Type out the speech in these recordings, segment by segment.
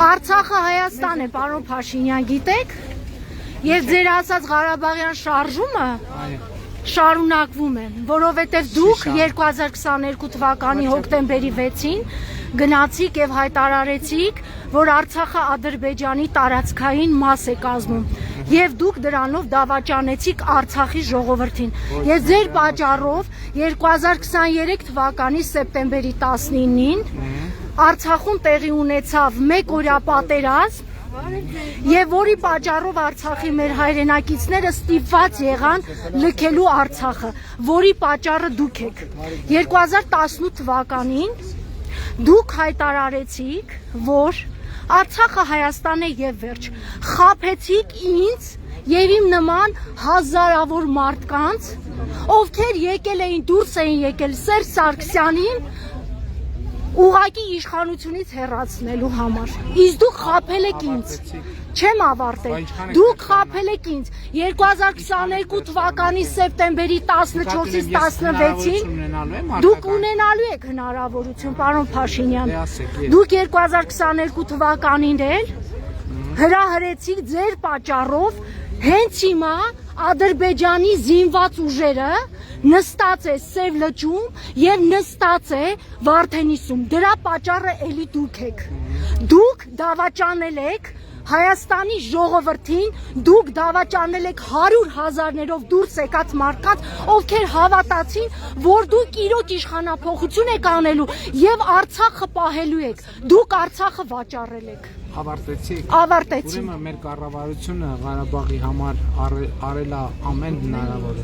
Արցախը Հայաստան է, պարոն Փաշինյան, գիտեք, եւ ձեր ասած Ղարաբաղյան շարժումը շարունակվում է, որովհետև դուք 2022 թվականի հոկտեմբերի 6-ին գնացիք եւ հայտարարեցիք, որ Արցախը Ադրբեջանի տարածքային մաս է կազմում եւ դուք դրանով դավաճանեցիք Արցախի ժողովրդին։ Ես ձեր պատճառով 2023 թվականի սեպտեմբերի 19-ին Արցախում տեղի ունեցավ մեկ օրյա պատերազմ եւ որի պատճառով Արցախի մեր հայրենակիցները ստիպված եղան լքելու Արցախը, որի պատճառը դուք եք։ 2018 թվականին դուք հայտարարեցիք, որ Արցախը Հայաստան է եւ վերջ։ Խաբեցիք ինձ եւ իմ նման հազարավոր մարդկանց, ովքեր եկել էին, դուրս էին եկել Սերժ Սարգսյանին ուղղակի իշխանությունից հեռացնելու համար։ Իսկ դուք խաբել եք ինձ։ Չեմ ավարտել։ Դուք խաբել եք ինձ 2022 թվականի սեպտեմբերի 14-ից 16-ին դուք ունենալու եք հնարավորություն, պարոն Փաշինյան։ Դուք 2022 թվականին էլ հրահրեցիք ձեր պատճառով հենց հիմա Ադրբեջանի զինված ուժերը նստած է Սև լճում եւ նստած է Վարդենիսում։ Դրա պատճառը էլի դուք եք։ Դուք դավաճանել եք Հայաստանի ժողովրդին, դուք դավաճանել եք 100,000-ներով դուրս եկած մարդկանց, ովքեր հավատացին, որ դուք իրոք իշխանափոխություն եք անելու եւ Արցախը պահելու եք։ Դուք Արցախը վաճառել եք։ Ավարտեցիք։ Ավարտեցիք։ Ուրեմն մեր կառավարությունը Ղարաբաղի համար արել է ամեն հնարավորը։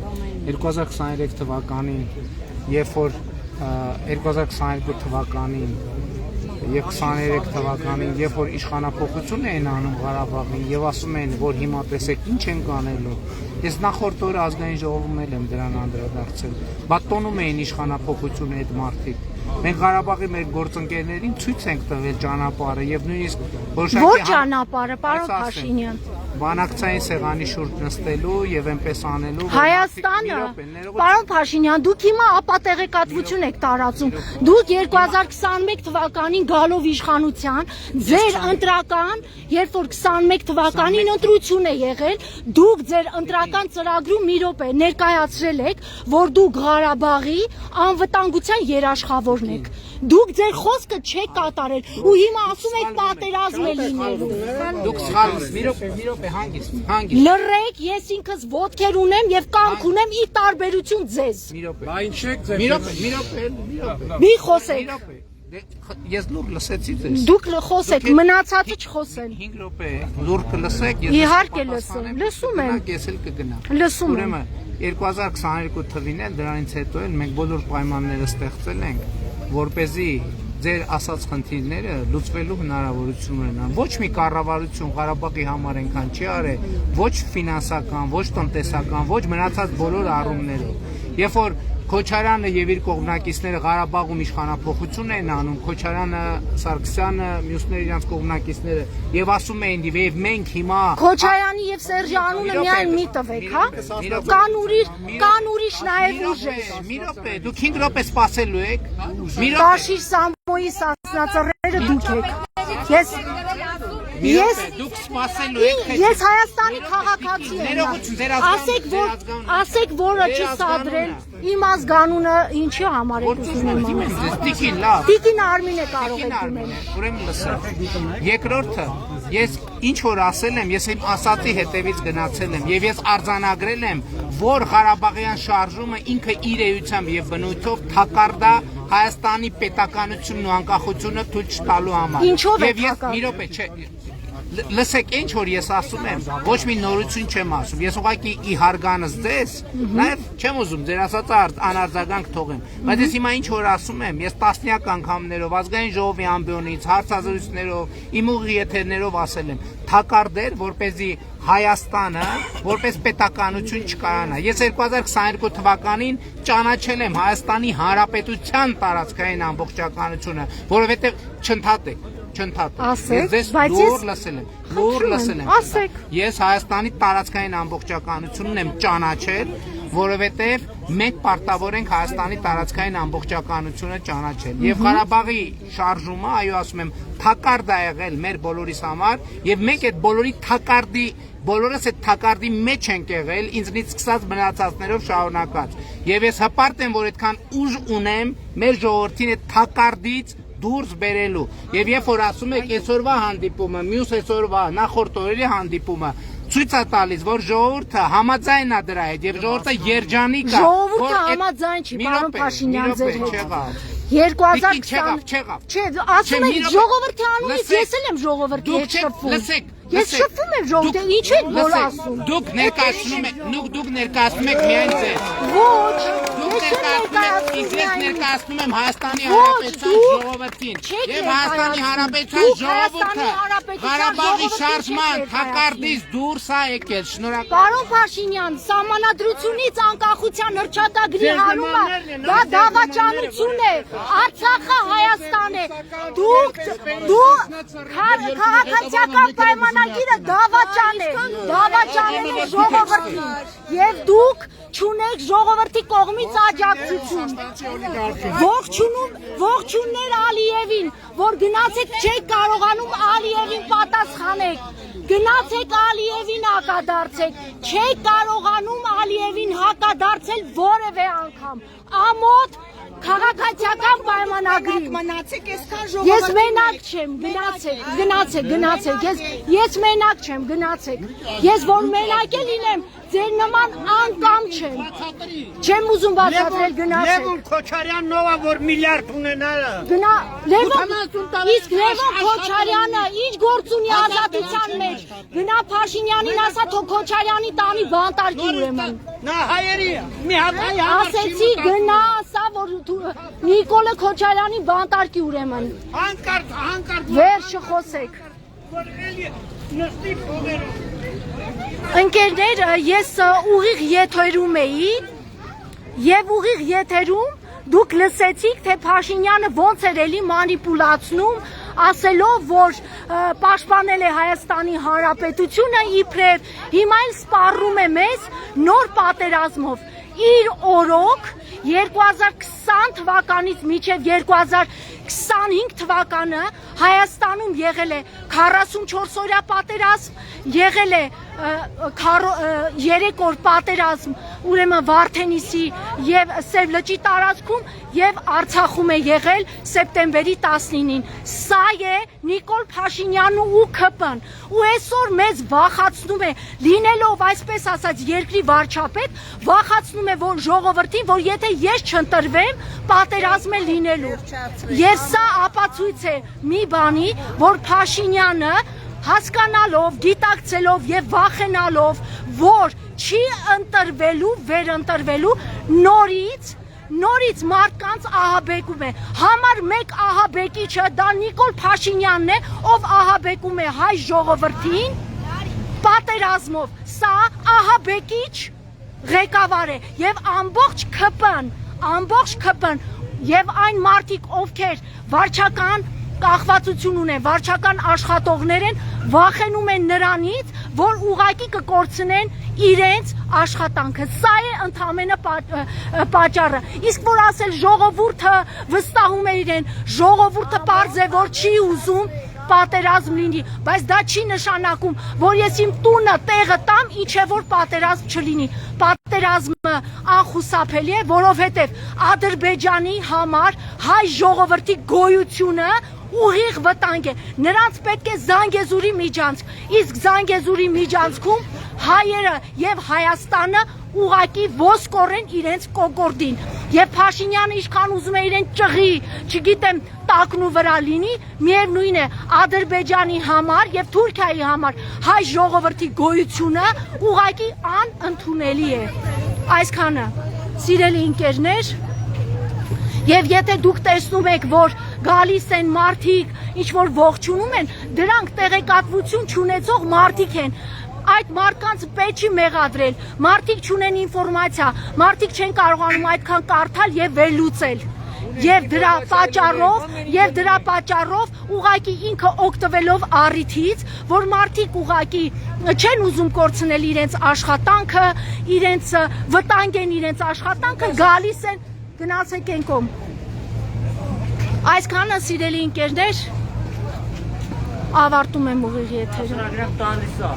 2023 թվականին, երբ որ 2022 թվականին եւ 23 թվականին, երբ որ իշխանափոխություն էին անում Ղարաբաղին եւ ասում էին, որ հիմա տեսեք ինչ են կանելու։ Ես նախորդ օրը ազգային ժողովում եմ դրան անդրադարձել։ Բատոնում էին իշխանափոխությունը այդ մարդիկ։ Մենք Ղարաբաղի մեր գործընկերներին ցույց ենք տվել ճանապարհը եւ նույնիսկ որոշակի Ոչ ճանապարհը, պարոն Փաշինյան։ Բանակցային սեղանի շուրջ նստելու եւ այնպես անելու Հայաստանը, պարոն Փաշինյան, դուք հիմա ապատեղեկատվություն եք տարածում։ Դուք 2021 թվականին գալով իշխանության, ձեր ընտրական, երբ որ 21 թվականին ընտրություն է եղել, դուք ձեր ընտրական ծրագրում մի րոպե ներկայացրել եք, որ դուք Ղարաբաղի անվտանգության երաշխավորն եք։ Դուք ձեր խոսքը չեք կատարել ու հիմա ասում եք պատերազմ է լինելու։ Դուք սխալվում, մի րոպե հանգիստ։ Լռեք, ես ինքս ոտքեր ունեմ եւ կամք ունեմ ի տարբերություն ձեզ։ Մի րոպե։ Մի խոսեք։ Ես լուր լսեցի ձեզ։ Դուք խոսեք, մնացածը չխոսեն։ 5 րոպե լուր կլսեք, Իհարկե լսեմ, լսում եմ։ Ես էլ կգնամ։ Լսում եմ։ Ուրեմն 2022 թվին էլ դրանից հետո էլ մենք բոլոր պայմանները ստեղծել ենք, որպեսզի ձեր ասած խնդիրները լուծվելու հնարավորություն ունենան։ Ոչ մի կառավարություն Ղարաբաղի համար այնքան չի արել, ոչ ֆինանսական, ոչ տնտեսական, ոչ մնացած բոլոր առումներով։ Երբ որ Քոչարյանը եւ իր կողմնակիցները Ղարաբաղում իշխանափոխություն են անում, Քոչարյանը, Սարգսյանը, մյուսները իրենց կողմնակիցները եւ ասում էին եւ մենք հիմա Քոչարյանի եւ Սերժի անունը միայն մի տվեք, հա? Կան ուրիշ նաեւ ուժեր։ Մի րոպե, դուք 5 րոպե սպասելու եք։ Մի րոպե։ Բաշիր Սամոյի ասնածռերը դուք եք։ Դուք սպասելու եք։ Ես Հայաստանի քաղաքացի եմ։ Ասեք, որը չի սադրել իմ ազգանունը ինչի համար եք ուզում իմանալ։ Տիկին, լավ։ Տիկին Արմինը կարող եք դիմել։ Ուրեմն լսեք։ Երկրորդը, ես ինչ որ ասել եմ, ես իմ ասածի հետևից գնացել եմ եւ ես արձանագրել եմ, որ Ղարաբաղյան շարժումը ինքը իր էությամբ եւ բնույթով թակարդ է Հայաստանի պետականությունն ու անկախությունը թույլ չտալու համար։ Ինչով է Եվ ես մի րոպե, չէ, լսեք, ինչ որ ես ասում եմ, ոչ մի նորություն չեմ ասում։ Ես ուղղակի իհարգանս ձեզ, նաև չեմ ուզում ձեր ասածը անարձագանք թողեմ։ Բայց ես հիմա ինչ որ ասում եմ, ես տասնյակ անգամներով ազգային ժողովի ամբիոնից, հարցազրույցներով, իմ ուղիղ եթերներով ասել եմ, թակարդեր, որպեսզի Հայաստանը որպես պետականություն չկայանա։ Ես 2022 թվականին ճանաչել եմ Հայաստանի Հանրապետության տարածքային ամբողջականությունը, որովհետև չընդհատ է։ Ես լուր լսել եմ։ Ես Հայաստանի տարածքային ամբողջականությունն եմ ճանաչել որովհետև մենք պարտավոր ենք Հայաստանի տարածքային ամբողջականությունը ճանաչել։ Եվ Ղարաբաղի շարժումը, այո, ասում եմ, թակարդ է եղել մեր բոլորիս համար, եւ մենք այդ բոլորի թակարդի բոլորս այդ թակարդի մեջ ենք եղել, ինձնից սկսած մնացածներով շարունակած։ Եվ ես հպարտ եմ, որ այդքան ուժ ունեմ մեր ժողովրդին այդ թակարդից դուրս բերելու։ Եվ երբ որ ասում եք այսօրվա հանդիպումը, մյուս այսօրվա նախորդ օրերի հանդիպումը ցույց է տալիս, որ ժողովուրդը համաձայն է դրա հետ եւ ժողովուրդը երջանիկ է։ Ժողովուրդը համաձայն չի, պարոն Փաշինյան, ձեր հետ։ 2020 չեղավ։ Չէ, ասում եք ժողովրդի անունից ես էլ եմ ժողովրդի հետ շփվում։ Ես շփվում եմ ժողովրդի, ինչ եք որ ասում։ Դուք ներկայացնում եք միայն ձեզ։ Ոչ, ես ներկայացնում եմ Հայաստանի Հանրապետության ժողովրդին եւ Հայաստանի Հանրապետության ժողովուրդը Ղարաբաղի շարժման թակարդից դուրս է եկել։ Շնորհակալ։ Պարոն Փաշինյան, սահմանադրությունից անկախության հռչակագրի հանումը դա դավաճանություն է։ Արցախը Հայաստան է։ Դու քաղաքացիական պայմանագիրը դավաճանել է ժողովրդին եւ դուք չունեք ժողովրդի կողմից աջակցություն։ Ողջուններ Ալիևին, որ գնացեք չեք կարողանում Ալիևին պատասխանեք։ Գնացեք Ալիևին հակադարձեք, չեք կարողանում Ալիևին հակադարձել որևէ անգամ։ Ամոթ քաղաքացիական պայմանագրի մնացեք այսքան ժողովրդի։ Ես մենակ չեմ, գնացեք, ես մենակ չեմ, գնացեք։ Ես որ մենակ էլ լինեմ, ձեր նման անկամ չեմ։ Չեմ ուզում բացատրել, գնացեք։ Լևոն Քոչարյանն ով է որ միլիարդ ունենալը։ Գնա, իսկ Լևոն Քոչարյանը ինչ գործ ունի ազատության մեջ։ Գնա Փաշինյանին ասա, թող Քոչարյանի տանի բանտարկի ուրեմն։ Նա հայերի մի հատ հայ համար Ասեցի գնա ասա, որ Նիկոլը Քոչարյանի բանտարկի ուրեմն։ հանկարծ Վերջը խոսեք։ որ էլի նստի փողերով։ Ընկերներ, ես ուղիղ եթերում էի եւ ուղիղ եթերում դուք լսեցիք, թե Փաշինյանը ոնց էր էլի մանիպուլացնում, ասելով, որ պաշտպանել է Հայաստանի Հանրապետությունը իբրև, հիմա էլ սպառում է մեզ նոր պատերազմով։ Իր օրոք 2020 թվականից մինչև 2025 թվականը Հայաստանում եղել է 44 օրյա պատերազմ, եղել է 3 օր պատերազմ, ուրեմն Վարդենիսի եւ Սև լճի տարածքում եւ Արցախում է եղել սեպտեմբերի 19-ին։ Սա է Նիկոլ Փաշինյանն ու ՔՊ-ն։ Ու այսօր մեզ վախացնում է, լինելով այսպես ասած երկրի վարչապետ, վախացնում է որ ժողովրդին, որ եթե ես չընտրվեմ, պատերազմ է լինելու։ Եվ սա ապացույց է մի բանի, որ Փաշինյանը հասկանալով, գիտակցելով եւ վախենալով, որ չի ընտրվելու, վերընտրվելու, նորից մարդկանց ահաբեկում է։ Համար մեկ ահաբեկիչը դա Նիկոլ Փաշինյանն է, ով ահաբեկում է հայ ժողովրդին պատերազմով։ Սա ահաբեկիչ ղեկավար է եւ ամբողջ ՔՊ-ն եւ այն մարդիկ, ովքեր վարչական կախվածություն ունեն, վարչական աշխատողներ են, վախենում են նրանից, որ ուղղակի կկորցնեն իրենց աշխատանքը։ Սա է ընդամենը պատճառը։ Իսկ որ ասել ժողովուրդը վստահում է իրեն, ժողովուրդը պարզ է, որ չի ուզում պատերազմ լինի, բայց դա չի նշանակում, որ ես իմ տունը տեղը տամ, ինչ է որ պատերազմ չլինի։ Պատերազմը անխուսափելի է, որովհետև Ադրբեջանի համար հայ ժողովրդի գոյությունը ուղիղ վտանգ է։ Նրանց պետք է Զանգեզուրի միջանցք, իսկ Զանգեզուրի միջանցքում հայերը եւ Հայաստանը ուղակի ոսկորեն իրենց կոկորդին։ Եվ Փաշինյանը ինչքան ուզում է իրեն ճղի, չգիտեմ, տակնու վրա լինի, միևնույն է Ադրբեջանի համար եւ Թուրքիայի համար հայ ժողովրդի գոյությունը ուղակի անընդունելի է։ Այսքանը, սիրելի ընկերներ, եւ եթե դուք տեսնում եք, որ գալիս են մարդիկ, ինչ որ ողջունում են, դրանք տեղեկատվություն չունեցող մարդիկ են։ Այդ մարդկանց պետք չի մեղադրել, մարդիկ չունեն ինֆորմացիա, մարդիկ չեն կարողանում այդքան կարդալ եւ վերլուծել։ եւ դրա պատճառով ուղակի ինքը օգտվելով առիթից, որ մարդիկ ուղակի չեն ուզում կորցնել իրենց աշխատանքը, իրենց վտանգեն իրենց աշխատանքը, գալիս են գնացեք են կողմ։ Այսքանը սիրելի ընկերներ, ավարտում եմ ուղիղ եթերը։ Սրագրեմ տալիս է։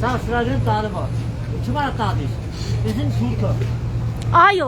Սա սրագրեմ տալը բա։ Չմարա տալիս։ Ես են շուրքը։ Այո,